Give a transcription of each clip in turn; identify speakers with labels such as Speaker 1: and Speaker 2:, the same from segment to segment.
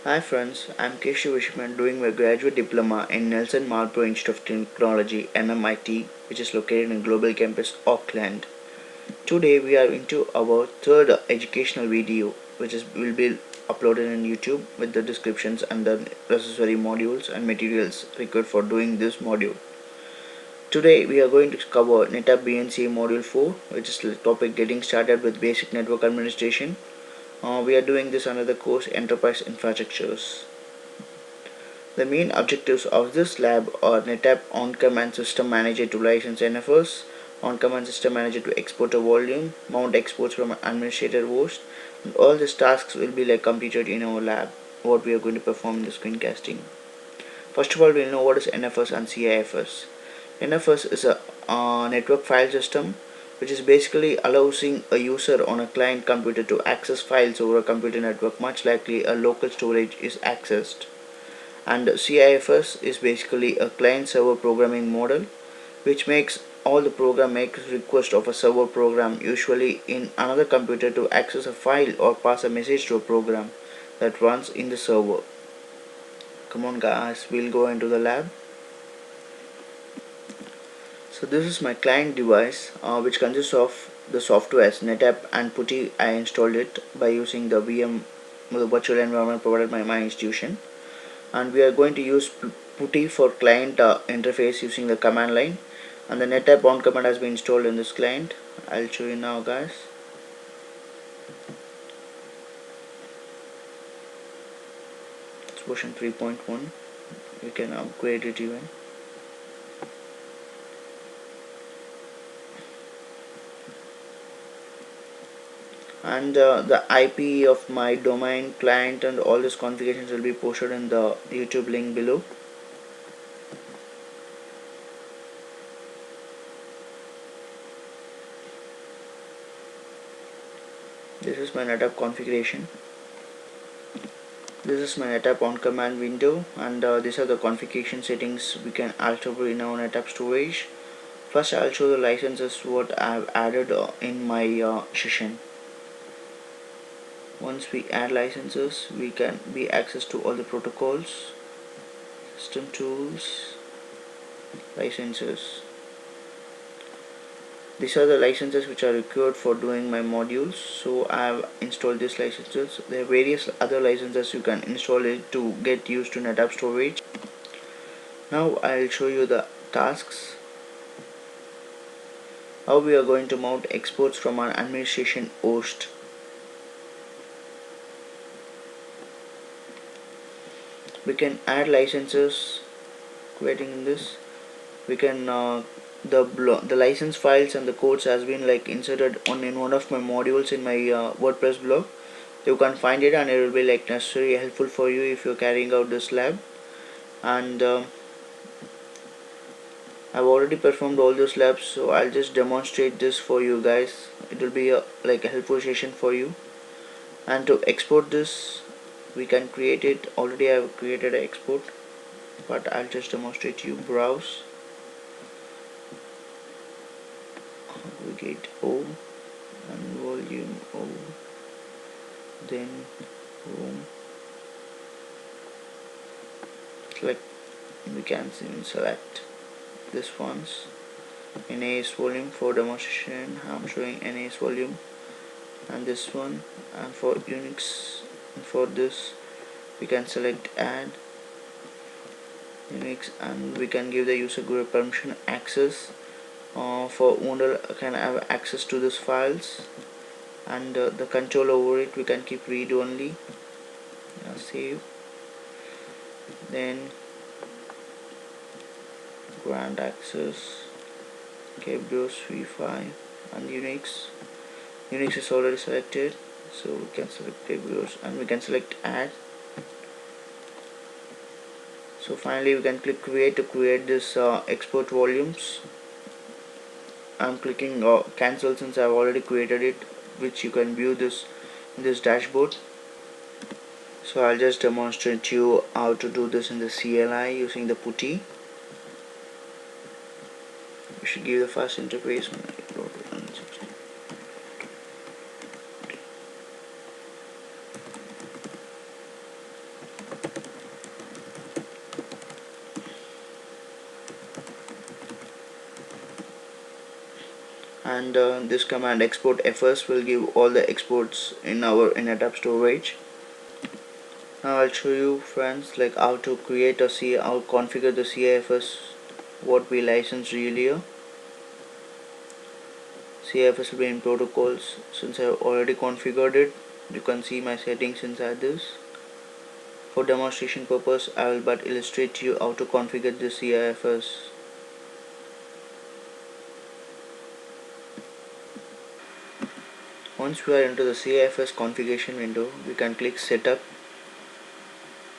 Speaker 1: Hi friends, I'm Keshu Vishman doing my graduate diploma in Nelson Marlborough Institute of Technology NMIT, which is located in Global Campus Auckland. Today we are into our third educational video, which will be uploaded on YouTube with the descriptions and the necessary modules and materials required for doing this module. Today we are going to cover Netapp BNC Module 4, which is the topic getting started with basic network administration. We are doing this under the course Enterprise Infrastructures. The main objectives of this lab are Netapp on-command system manager to license NFS, on-command system manager to export a volume, mount exports from an administrator host, and all these tasks will be completed in our lab, what we are going to perform in the screencasting. First of all, we'll know what is NFS and CIFS. NFS is a network file system, which is basically allowing a user on a client computer to access files over a computer network, much likely a local storage is accessed. And CIFS is basically a client server programming model, which makes all the program makes request of a server program, usually in another computer, to access a file or pass a message to a program that runs in the server. Come on guys, we'll go into the lab. So this is my client device, which consists of the softwares Netapp and PuTTY. I installed it by using the the virtual environment provided by my institution, and we are going to use PuTTY for client interface using the command line, and the Netapp on command has been installed in this client. I'll show you now guys. It's version 3.1. We can upgrade it even. And the IP of my domain, client, and all these configurations will be posted in the YouTube link below. This is my Netapp configuration. This is my Netapp on command window, and these are the configuration settings we can alter in our Netapp storage. First, I'll show the licenses what I've added in my session. Once we add licenses, we can be access to all the protocols, system tools, licenses. These are the licenses which are required for doing my modules, so I have installed these licenses. There are various other licenses you can install it to get used to Netapp storage. Now I'll show you the tasks. How we are going to mount exports from an administration host. We can add licenses creating this. We can the license files and the codes has been inserted in one of my modules in my WordPress blog. You can find it, and it will be necessary helpful for you if you're carrying out this lab. And I've already performed all those labs, so I'll just demonstrate this for you guys. It will be a helpful session for you. And to export this, we can create it. Already I've created an export, but I'll just demonstrate you. Browse, aggregate O, and volume O, then room. Select, we can select this ones. NAS volume for demonstration, I'm showing NAS volume, and this one. And for Unix, for this we can select add Unix, and we can give the user group permission access. For owner can have access to these files, and the control over it we can keep read only. Save, then grant access, KBOS v5, and Unix is already selected, so we can select KBOS, and we can select add. So finally we can click create to create this export volumes. I'm clicking cancel since I've already created it, which you can view this in this dashboard. So I'll just demonstrate you how to do this in the CLI using the PuTTY. We should give the first interface. and this command export fs will give all the exports in our Netapp storage. Now I'll show you friends like how to create a how configure the CIFS what we licensed earlier. CIFS will be in protocols. Since I have already configured it, you can see my settings inside this. For demonstration purpose, I will but illustrate to you how to configure the CIFS. Once we are into the CIFS configuration window, we can click setup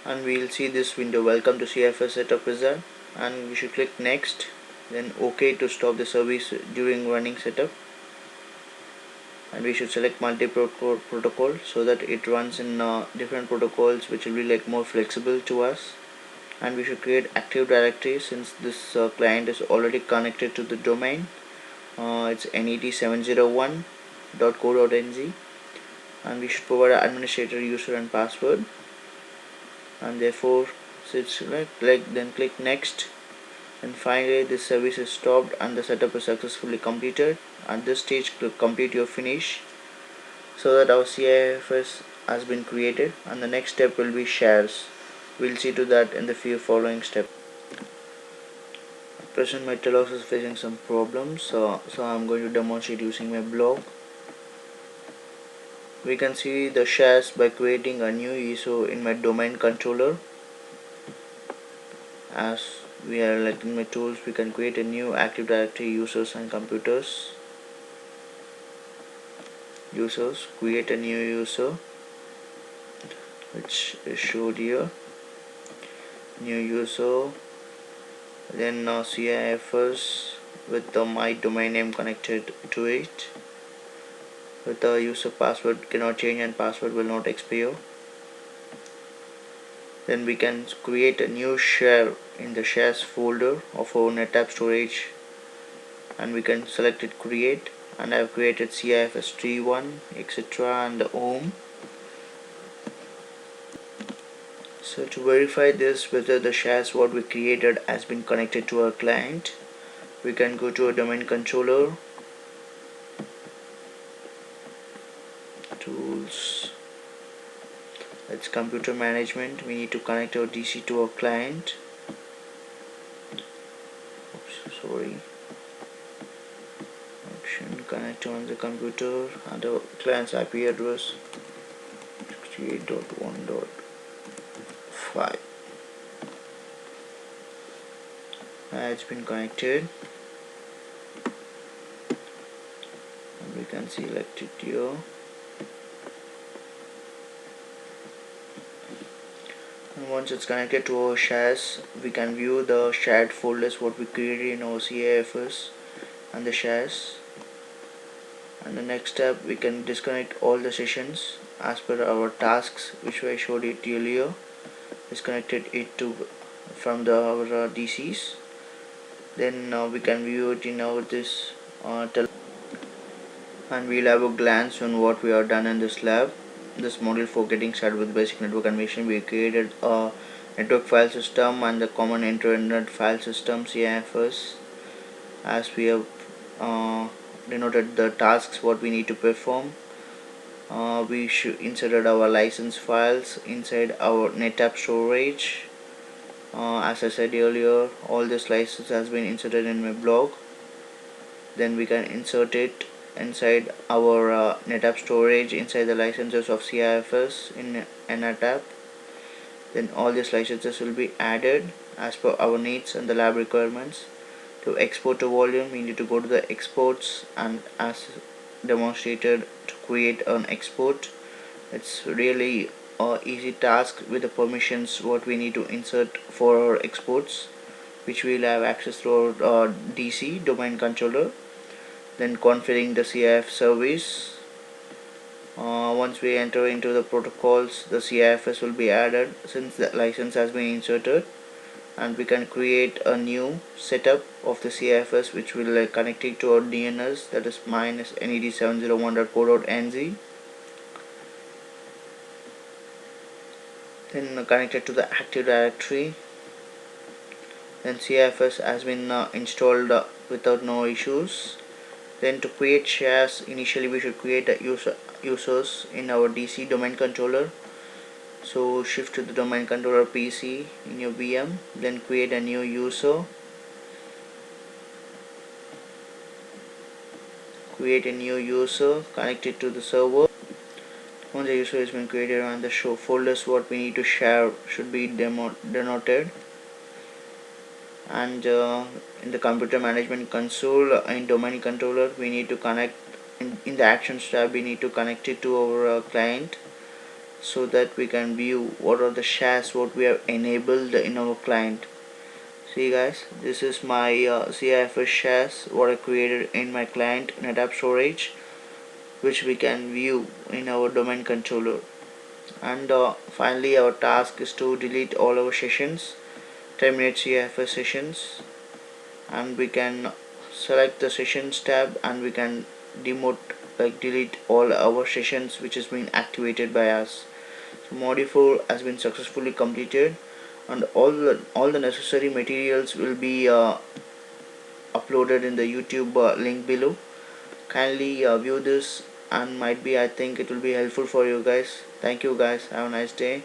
Speaker 1: and we will see this window, welcome to CIFS setup wizard, and we should click next, then OK to stop the service during running setup, and we should select multi-protocol so that it runs in different protocols which will be like more flexible to us. And we should create active directory since this client is already connected to the domain. It's net701.co.nz, and we should provide an administrator user and password, and therefore then click next, and finally this service is stopped and the setup is successfully completed. At this stage, click complete your finish so that our CIFS has been created, and the next step will be shares. We'll see to that in the few following steps. At present my telos is facing some problems, so I'm going to demonstrate using my blog. We can see the shares by creating a new ISO in my domain controller. As we are like in my tools, we can create a new active directory users and computers. Users, create a new user, which is showed here. New user, then CIFS with my domain name connected to it, with the user password cannot change and password will not expire. Then we can create a new share in the shares folder of our Netapp storage, and we can select it create, and I have created CIFS tree 1 etc and the home. So to verify this whether the shares what we created has been connected to our client, we can go to a domain controller, tools, it's computer management. We need to connect our DC to our client. Option connect on the computer and our client's IP address 68.1.5. It's been connected, and we can select it here. And once it's connected to our shares, we can view the shared folders what we created in our CIFS and the shares. And the next step, we can disconnect all the sessions as per our tasks which I showed it earlier. Disconnected it from our DCs. Then we can view it in our this and we'll have a glance on what we have done in this lab. This module for getting started with basic network automation, we created a network file system and the common internet file system CIFS, as we have denoted the tasks what we need to perform. We should inserted our license files inside our Netapp storage. As I said earlier, all this license has been inserted in my blog. Then we can insert it inside our Netapp storage inside the licenses of CIFS in Netapp. Then all these licenses will be added as per our needs and the lab requirements. To export a volume, we need to go to the exports, and as demonstrated, to create an export, it's really a easy task with the permissions what we need to insert for our exports, which we'll have access through our DC domain controller. Then configuring the CIF service. Once we enter into the protocols, the CIFS will be added since the license has been inserted, and we can create a new setup of the CIFS which will connect it to our DNS, that is mine is net701.co.nz. Then connect it to the active directory. Then CIFS has been installed without no issues. Then to create shares, initially we should create a users in our DC domain controller. So shift to the domain controller PC in your VM, then create a new user, connect it to the server. Once the user has been created, on the show folders what we need to share should be denoted. And in the computer management console, in domain controller, we need to connect in the actions tab, we need to connect it to our client, so that we can view what are the shares what we have enabled in our client. See guys, this is my CIFS shares what I created in my client Netapp storage, which we can view in our domain controller. And finally our task is to delete all our sessions, terminate CIFS sessions, and we can select the sessions tab and we can delete all our sessions which has been activated by us. So module 4 has been successfully completed, and all the necessary materials will be uploaded in the YouTube link below. Kindly view this, and might be I think it will be helpful for you guys. Thank you guys, have a nice day.